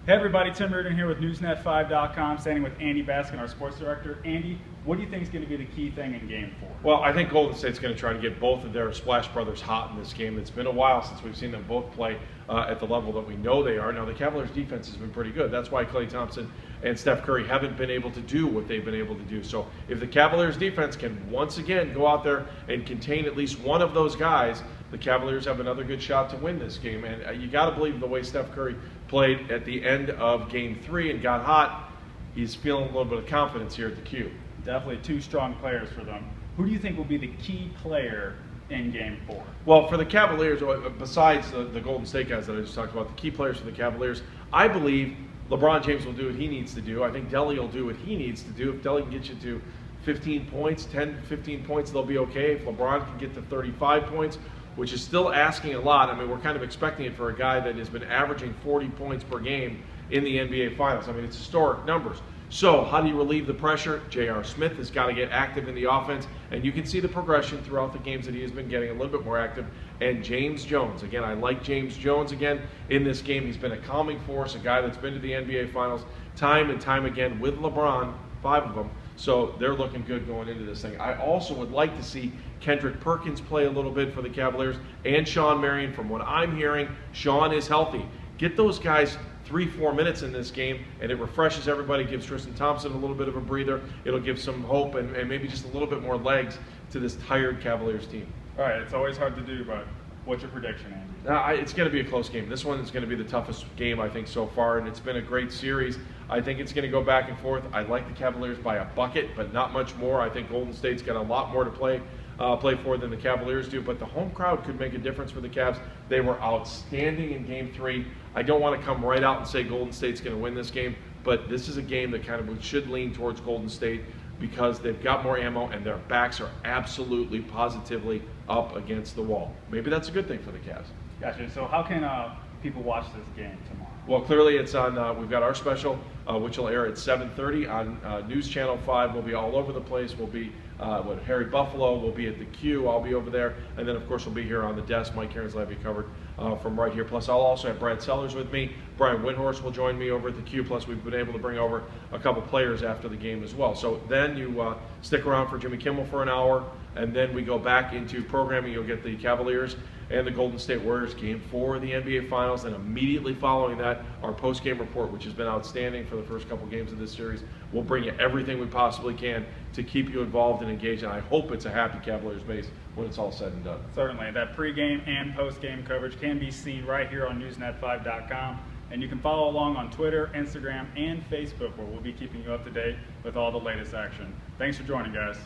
Hey everybody, Tim Reardon here with NewsChannel5.com, standing with Andy Baskin, our sports director. Andy, what do you think is going to be the key thing in Game 4? Well, I think Golden State's going to try to get both of their Splash Brothers hot in this game. It's been a while since we've seen them both play at the level that we know they are. Now, the Cavaliers' defense has been pretty good. That's why Klay Thompson and Steph Curry haven't been able to do what they've been able to do. So if the Cavaliers' defense can once again go out there and contain at least one of those guys, the Cavaliers have another good shot to win this game. And you got to believe the way Steph Curry played at the end of Game 3 and got hot, he's feeling a little bit of confidence here at the Q. Definitely two strong players for them. Who do you think will be the key player in Game 4? Well, for the Cavaliers, besides the Golden State guys that I just talked about, the key players for the Cavaliers, I believe LeBron James will do what he needs to do. I think Delly will do what he needs to do. If Delly can get you to 15 points, 10 to 15 points, they'll be okay. If LeBron can get to 35 points, which is still asking a lot. I mean, we're kind of expecting it for a guy that has been averaging 40 points per game in the NBA Finals. I mean, it's historic numbers. So how do you relieve the pressure? J.R. Smith has got to get active in the offense, and you can see the progression throughout the games that he has been getting a little bit more active. And James Jones, again, I like James Jones again in this game. He's been a calming force, a guy that's been to the NBA Finals time and time again with LeBron, 5 of them. So they're looking good going into this thing. I also would like to see Kendrick Perkins play a little bit for the Cavaliers and Shawn Marion. From what I'm hearing, Shawn is healthy. Get those guys 3-4 minutes in this game, and it refreshes everybody, gives Tristan Thompson a little bit of a breather. It'll give some hope and maybe just a little bit more legs to this tired Cavaliers team. All right, it's always hard to do, but what's your prediction, Andy? It's going to be a close game. This one is going to be the toughest game, I think, so far, and it's been a great series. I think it's going to go back and forth. I like the Cavaliers by a bucket, but not much more. I think Golden State's got a lot more to play for than the Cavaliers do, but the home crowd could make a difference for the Cavs. They were outstanding in Game 3. I don't want to come right out and say Golden State's going to win this game, but this is a game that kind of should lean towards Golden State because they've got more ammo and their backs are absolutely, positively up against the wall. Maybe that's a good thing for the Cavs. Gotcha. So how can people watch this game tomorrow? Well, clearly it's on, we've got our special, which will air at 7:30 on News Channel 5. We'll be all over the place. We'll be, Harry Buffalo will be at the Q. I'll be over there. And then, of course, we'll be here on the desk. Mike Cairns will have you covered from right here. Plus, I'll also have Brad Sellers with me. Brian Windhorst will join me over at the Q. Plus, we've been able to bring over a couple players after the game as well. So then you stick around for Jimmy Kimmel for an hour, and then we go back into programming. You'll get the Cavaliers and the Golden State Warriors Game 4 of the NBA Finals, and immediately following that, our post-game report, which has been outstanding for the first couple games of this series. We'll bring you everything we possibly can to keep you involved and engaged, and I hope it's a happy Cavaliers base when it's all said and done. Certainly. That pre-game and post-game coverage can be seen right here on NewsChannel5.com, and you can follow along on Twitter, Instagram, and Facebook, where we'll be keeping you up to date with all the latest action. Thanks for joining, guys.